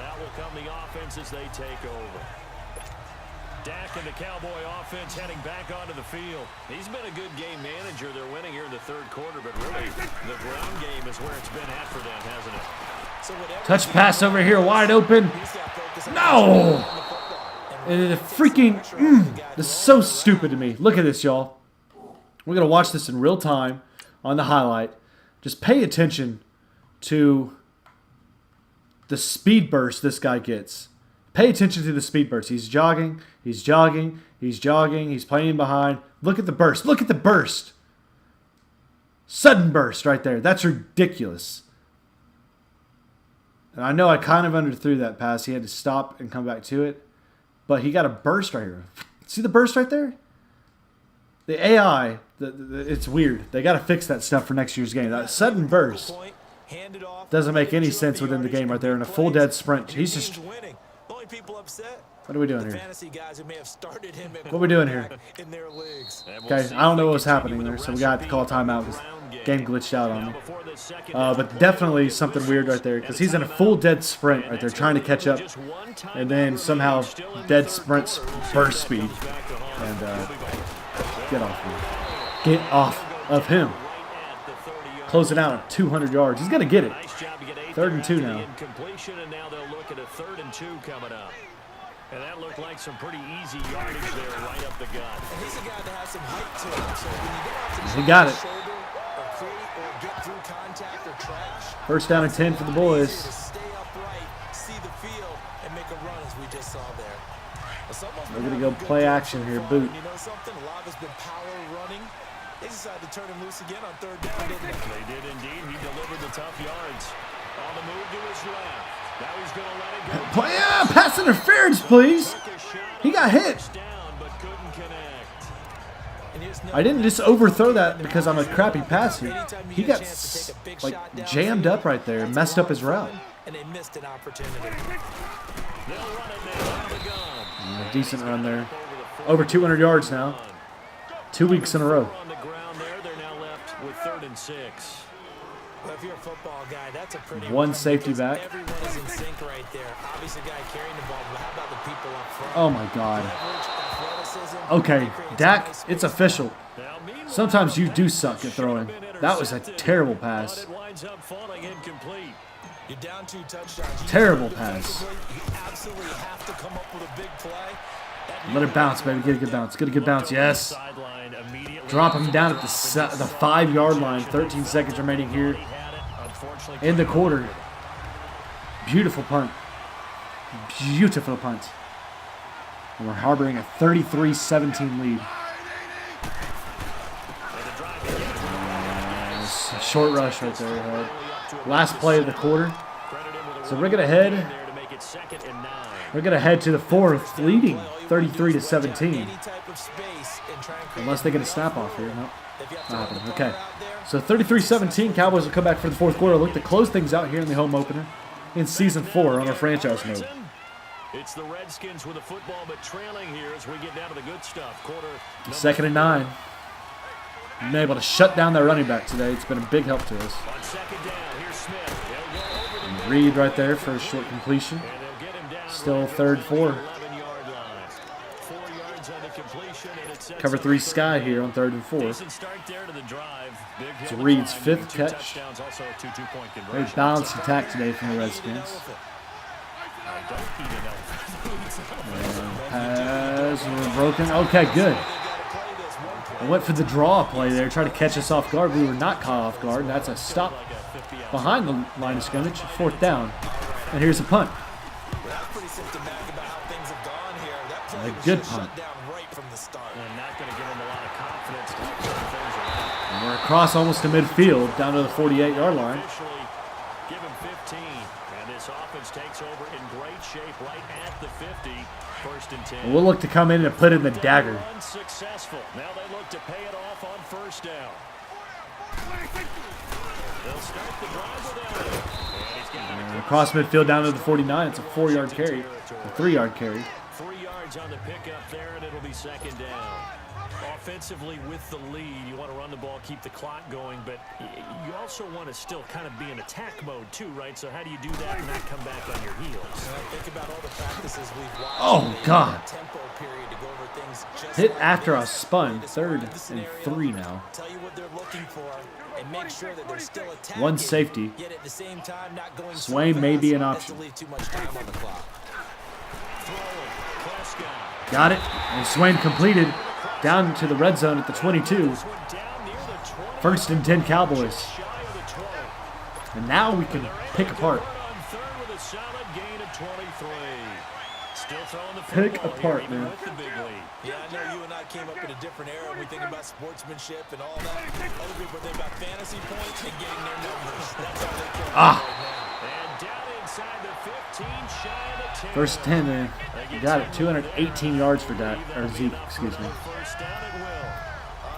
out will come the offense as they take over. Dak and the Cowboy offense heading back onto the field. He's been a good game manager. They're winning here in the third quarter, but really the ground game is where it's been at for them, hasn't it? So Touch pass over here, wide open. No! And the freaking, this is so stupid to me. Look at this, y'all. We're going to watch this in real time on the highlight. Just pay attention to the speed burst this guy gets. Pay attention to the speed burst. He's jogging, he's jogging, he's jogging, he's playing behind. Look at the burst. Look at the burst. Sudden burst right there. That's ridiculous. And I know I kind of underthrew that pass. He had to stop and come back to it. But he got a burst right here. See the burst right there? The AI, it's weird. They got to fix that stuff for next year's game. That sudden burst doesn't make any sense within the game right there. In a full dead sprint. He's just... What are we doing here? What are we doing here? Okay, I don't know what was happening there, so we got to call a timeout because game glitched out on me. But definitely something weird right there because he's in a full dead sprint right there trying to catch up, and then somehow dead sprints burst speed. And get off him. Get off of him. Close it out at 200 yards. He's going to get it. 3rd and 2 now. And now they'll look at a 3rd and 2 coming up. And that looked like some pretty easy yardage there right up the gut. And he's a guy that has some height to him. So when you get out to he got it. shoulder or create or get through contact or trash, 1st down and 10 for the boys. stay upright, see the field, and make a run as we just saw there. We're going to go play action here, boot. You know something? A lot has been power running. They decided to turn him loose again on 3rd down, didn't they? They did indeed. He delivered the tough yards. On the move to his left. Now he's going to let it go. Pass interference, please. He got hit. Down, but couldn't connect. I didn't just overthrow that because I'm a crappy passer. He got like jammed up right there, messed up his route. And they missed an opportunity. They'll run it now out of the gun. A decent run there. Over 200 yards now. 2 weeks in a row. On the ground there, they're now left with 3rd and 6. Well, if you're a football guy, that's a pretty One safety back. Everyone is in sync right there. Obviously, guy carrying the ball, but how about the people up front? Oh my God. Athleticism. Okay, Dak, it's official. Sometimes you do suck at throwing. That was a terrible pass. It winds up falling incomplete. You're down 2 touchdowns. Terrible pass. You absolutely have to come up with a big play. Let it bounce, baby. Get a good bounce. Get a good bounce. Yes. Sideline immediately. Drop him down at the 5-yard line. 13 seconds remaining here in the quarter. Beautiful punt. Beautiful punt. And we're harboring a 33-17 lead. Short rush right there. Last play of the quarter. So we're going to head. We're going to head to the 4th, leading 33-17. Unless they get a snap off here. Nope. Not happening. Okay. So 33-17. Cowboys will come back for the 4th quarter. Look to close things out here in the home opener in Season 4 on our franchise mode. It's the Redskins with the football, but trailing here as we get down to the good stuff. Quarter 2nd and 9. Been able to shut down their running back today. It's been a big help to us. On 2nd down, here's Smith. And Reed right there for a short completion. Still 3rd, 4. Cover 3 Sky here on 3rd and 4. It's Reed's 5th catch. Very balanced attack today from the Redskins. And pass broken. Okay, good. I went for the draw play there, tried to catch us off guard. We were not caught off guard. That's a stop behind the line of scrimmage. 4th down. And here's a punt. A good punt. And we're across almost to midfield, down to the 48-yard line. Give him 15, and this offense takes over in great shape right at the 50. 1st and 10. And we'll look to come in and put in the dagger. Unsuccessful. Now they look to pay it off on 1st down. They'll start the drive without it. And he's Across midfield down to the 49. It's a 4-yard carry, a 3-yard carry. 3 yards on the pickup there, and it'll be second down. Offensively with the lead, you want to run the ball, keep the clock going, but you also want to still kind of be in attack mode too, right? So how do you do that and not come back on your heels? Think about all the practices we've watched. Oh, God. Tempo period to go over things just Hit like after I this. spun. 3rd and 3 now. Tell you what they're looking for and make sure that they're still attacking. One safety. Yet at the same time not going so Swain may be an fast option. as to leave too much time on the clock. Got it. And Swain completed down to the red zone at the 22. 1st and 10 Cowboys. And now we can pick apart. Pick apart, man. Yeah, I know you and I came up in a different era. We think about sportsmanship and all that. Other people think about fantasy points and getting their numbers. That's all they care about right now. 1st 10, man. You got it. 218 yards for that. Or Zeke, excuse me.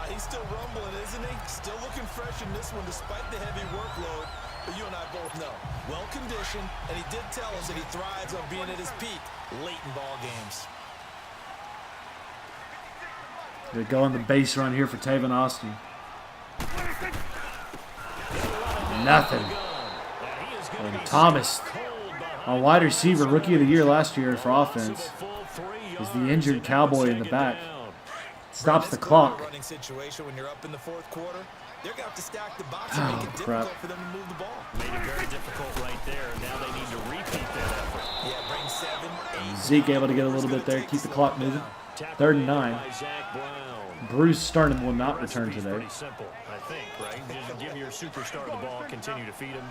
He's still rumbling, isn't he? Still looking fresh in this one despite the heavy workload. But you and I both know, well-conditioned, and he did tell us that he thrives on being at his peak late in ball games. They go on the base run here for Tavon Austin. Nothing. And Thomas, a wide receiver, rookie of the year last year for offense, is the injured Cowboy in the back. Stops the clock. Running situation when you're up in the 4th quarter. They're going to have to stack the box and make it difficult for them to move the ball. Made it very difficult right there. Now they need to repeat that effort. Yeah, bring 7, 8. Zeke able to get a little bit there, keep the clock moving. 3rd and 9. Bruce Starnum will not return today. Pretty simple, I think, right? Just give your superstar the ball, continue to feed him.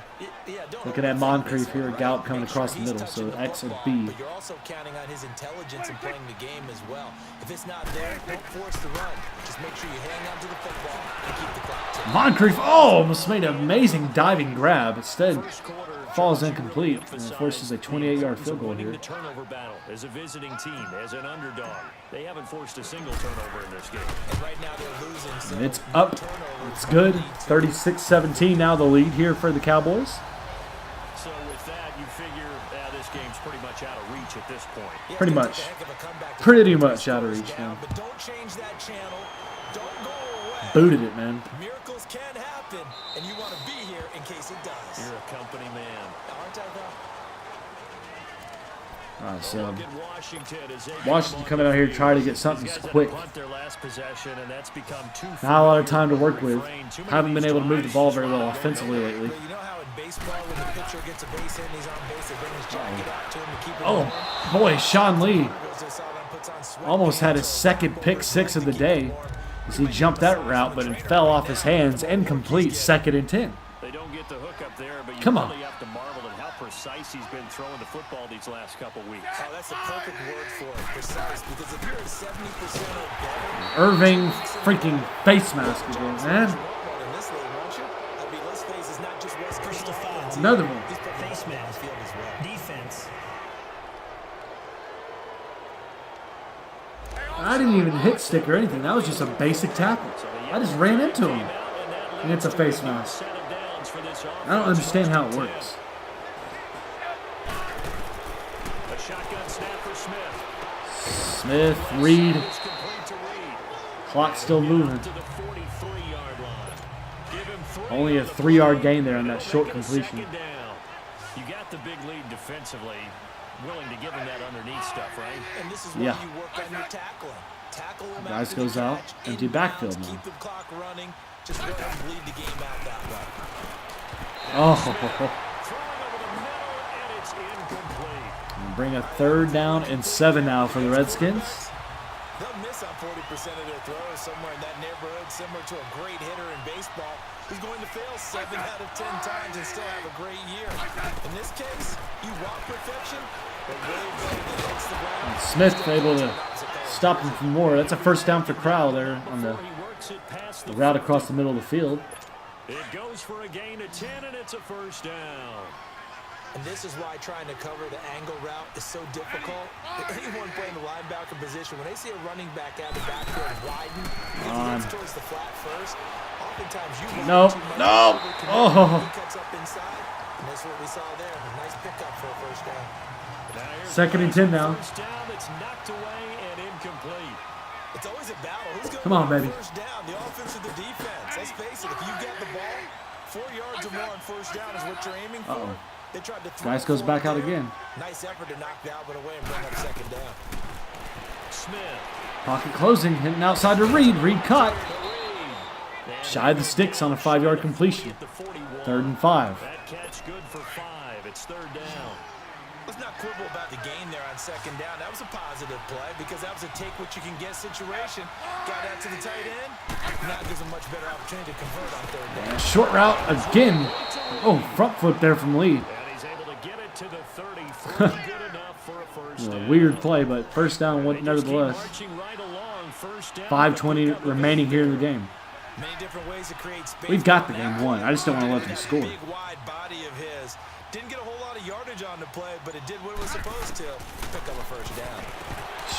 Looking at Moncrief here, Gallup coming across the middle, so X and B. But you're also counting on his intelligence in playing the game as well. If it's not there, don't force the run. Just make sure you hang on to the football and keep the clock ticking. Moncrief, almost made an amazing diving grab. Instead, falls incomplete and forces a 28-yard field goal here. The turnover battle as a visiting team, as an underdog. They haven't forced a single turnover in this game. And right now they're losing. So And it's up. It's good. 36-17 now the lead here for the Cowboys. So with that, you figure this game's pretty much out of reach at this point. Pretty much. Pretty much out of reach, man. But don't change that channel. Don't go away. Booted it, man. Miracles can happen, and you want to be here in case it does. You're a company man. Aren't I, though? All right, so Washington Washington coming out here to try to get something quick. Not Not a lot of time to work with. Haven't been able to move the ball very well offensively lately. But you know how in baseball, when the pitcher gets a base hit and he's on base, they bring his jacket out to him to keep it warm? Oh, boy, Sean Lee almost had his 2nd pick 6 of the day as he jumped that route, but it fell off his hands. Incomplete, 2nd and 10. They don't get the hook up there, but you Come on. really have to marvel at how precise he's been throwing the football these last couple weeks. Oh, that's a perfect word for it, precise, because if you're at 70% or better, Irving freaking face mask again, man. in this league, won't you? I mean, let's face it, it's not just West Coast defense. Another one. He's put face mask field as well. Defense. I didn't even hit stick or anything. That was just a basic tackle. I just ran into him. And it's a face mask. I don't understand how it works. A shotgun snap for Smith. Smith, Reed. It's complete to Reed. Clock still moving. To the 43-yard line. Give him 3. Only a 3-yard gain there on that short completion. Second down. You got the big lead defensively. Willing to give him that underneath stuff, right? And this is where Yeah. you work on your tackling. Tackle him Guys after goes the out, catch, empty in backfield bounds, now. Keep the clock running. Just go ahead and bleed the game out that way. Oh, Throwing over the middle, and it's incomplete. bring a 3rd down and 7 now for the Redskins. They'll miss on 40% of their throws somewhere in that neighborhood, similar to a great hitter in baseball who's going to fail 7 out of 10 times and still have a great year. In this case, you want perfection, but way better than hits the ground. Smith able to stop him from more. That's a 1st down for Crowell there on the He works it past the route across the middle of the field. It goes for a gain of 10, and it's a 1st down. And this is why trying to cover the angle route is so difficult. Anyone playing the linebacker position, when they see a running back out of the backfield widen, if he gets towards the flat first, oftentimes you No, too much no. over commit. Oh. He cuts up inside. And that's what we saw there. Nice pickup for a first down. Second and 10 now. First down that's knocked away and incomplete. It's always a battle. Who's going Come on, baby. first down? The offense or the defense? Let's face it. If you get the ball, 4 yards or more on first down is what you're aiming for. They tried to throw Guys goes back out there. again. Nice effort to knock that one away and bring up second down. Smith. Pocket closing, hitting outside to Reed. Reed caught. Shy of the sticks on a 5-yard completion. 3rd and 5. That catch good for 5. It's 3rd down. Let's not quibble about the gain there on second down. That was a positive play because that was a take-what-you-can-get situation. Got out to the tight end. Now gives a much better opportunity to convert on 3rd down. Short route again. Oh, front flip there from Lee. And he's able to get it to the 30. 30 good enough for a first down. Weird play, but first down nevertheless. 5:20 remaining here in the game. Many different ways to create space. We've got the game won. I just don't want to let them score. Big wide body of his. Didn't get a whole lot of yardage on the play, but it did what it was supposed to. Pick up a first down.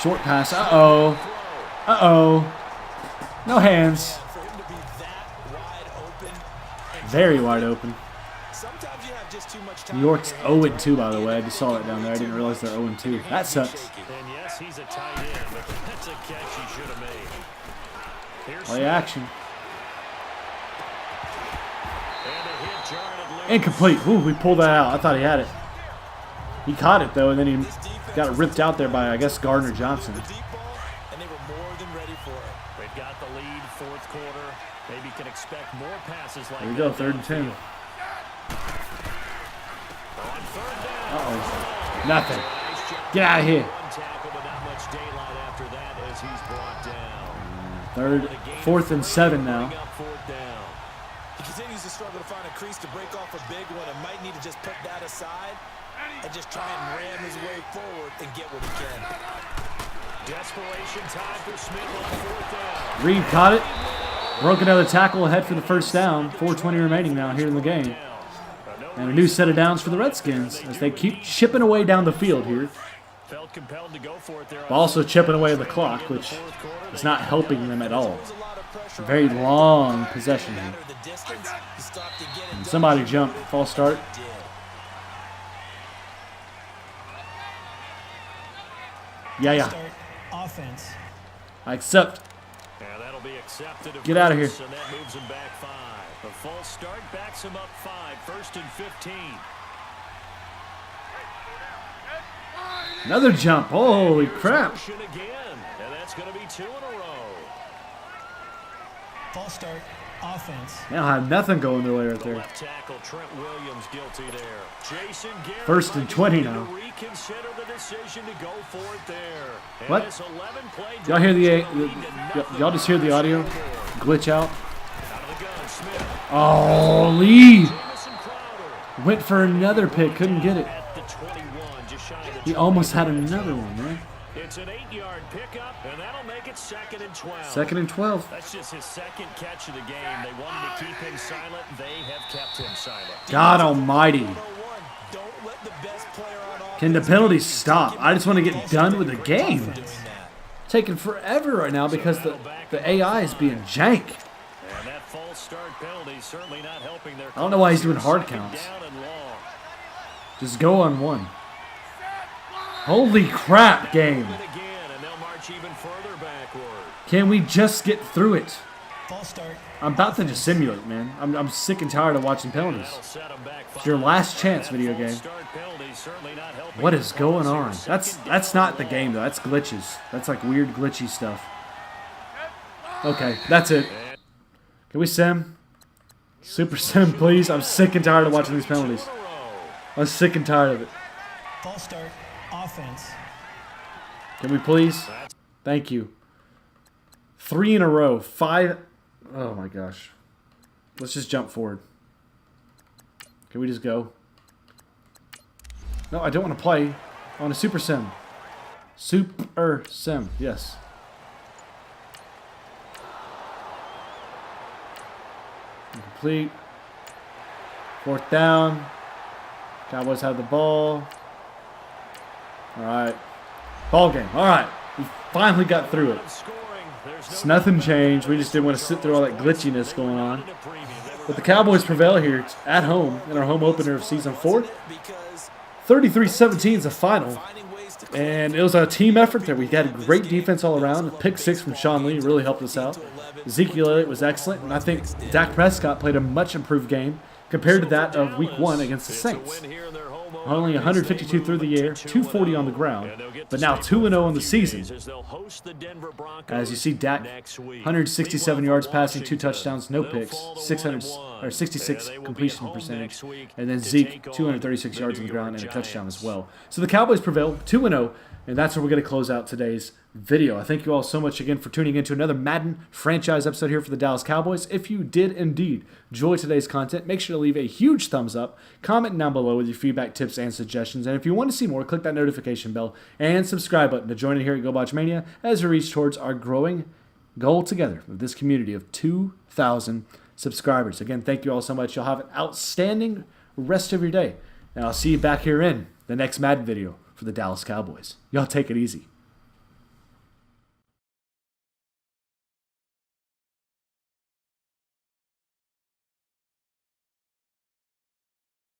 Short pass. Uh-oh. Uh-oh. No hands. For him to be that wide open. Very wide open. Sometimes you have just too much time. New York's 0-2, by the way. I just saw it down there. I didn't realize they're 0-2. That sucks. And yes, he's a tight end, but that's a catch he should have made. Here's Play action. And a hit jarred loose. Incomplete. Ooh, we pulled that out. I thought he had it. He caught it, though, and then he got it ripped out there by, I guess, Gardner Johnson. And they were more than ready for it. They've got the lead, 4th quarter. Maybe can expect more passes like There we that. go, 3rd and 10. On 3rd down. Uh-oh. Nothing. Nice job. Get out of here. One tackle, but not much daylight after that as he's brought down. 4th and 7 now. Bring up 4th down. He continues to struggle to find a crease to break off a big one and might need to just put that aside and just try and ram his way forward and get what he can. Desperation time for Smith on 4th down. Reed caught it. Broke another tackle ahead for the first down. 4:20 remaining now here in the game. And a new set of downs for the Redskins as they keep chipping away down the field here. Felt compelled to go for it there. But also chipping away the clock, which is not helping them at all. It's a very long possession here. And somebody jumped. False start. Yeah. Offense. I accept. Yeah, that'll be accepted. Get out of here. And that moves him back 5. A false start backs him up 5. 1st and 15. Another jump. Holy crap. Motion again, and that's going to be 2 in a row. False start. Offense. They don't have nothing going their way right The there. left tackle Trent Williams guilty there. Jason Garrett 1st and 20 might now. need to reconsider the decision to go for it there. And What? this 11-play Y'all hear drive y'all just hear the audio glitch out? Out of the gun, Smith. Oh, Lee Jamison Crowder went for another pick, couldn't get it. at the 21, just shy of the He almost had another one, man. It's an 8-yard pickup, and that'll make it 2nd and 12. 2nd and 12. That's just his 2nd catch of the game. They wanted to keep him silent. They have kept him silent. God almighty. Don't let the best player on offense. Can the penalties stop? I just want to get done with the game. Taking forever right now because the AI is being jank. And that false start penalty certainly not helping their I don't know why he's doing hard Second counts. down and long. Just go on one. Holy crap, game. And again, and they'll march even further backward. Can we just get through it? False start. I'm about to just simulate, man. I'm sick and tired of watching penalties. That'll set 'em back It's your last chance, video game. What is going on? That's not the game, though. That's glitches. That's like weird glitchy stuff. Okay, that's it. Can we sim? Super sim, please. I'm sick and tired of watching these penalties. I'm sick and tired of it. False start. Offense. Can we please? Thank you. 3 in a row. 5. Oh my gosh. Let's just jump forward. Can we just go? No, I don't want to play. I want a super sim. Super sim. Yes. Complete. 4th down. Cowboys have the ball. All right. Ball game. All right. We finally got through it. It's nothing changed. We just didn't want to sit through all that glitchiness going on. But the Cowboys prevail here at home in our home opener of Season 4. 33-17 is the final. And it was a team effort there. We had great defense all around. A pick 6 from Sean Lee really helped us out. Ezekiel Elliott was excellent. And I think Dak Prescott played a much improved game compared to that of Week 1 against the Saints. Only 152 through the air, 240 on the ground, but now 2-0 in the season. As you see, Dak, 167 yards passing, 2 touchdowns, no picks, 66 completion percentage, and then Zeke, 236 yards on the ground and a touchdown as well. So the Cowboys prevail, 2-0, and that's where we're going to close out today's video. I thank you all so much again for tuning into another Madden franchise episode here for the Dallas Cowboys. If you did indeed enjoy today's content, make sure to leave a huge thumbs up, comment down below with your feedback, tips, and suggestions. And if you want to see more, click that notification bell and subscribe button to join in here at GoBotch Mania as we reach towards our growing goal together of this community of 2,000 subscribers. Again, thank you all so much. You'll have an outstanding rest of your day. And I'll see you back here in the next Madden video for the Dallas Cowboys. Y'all take it easy.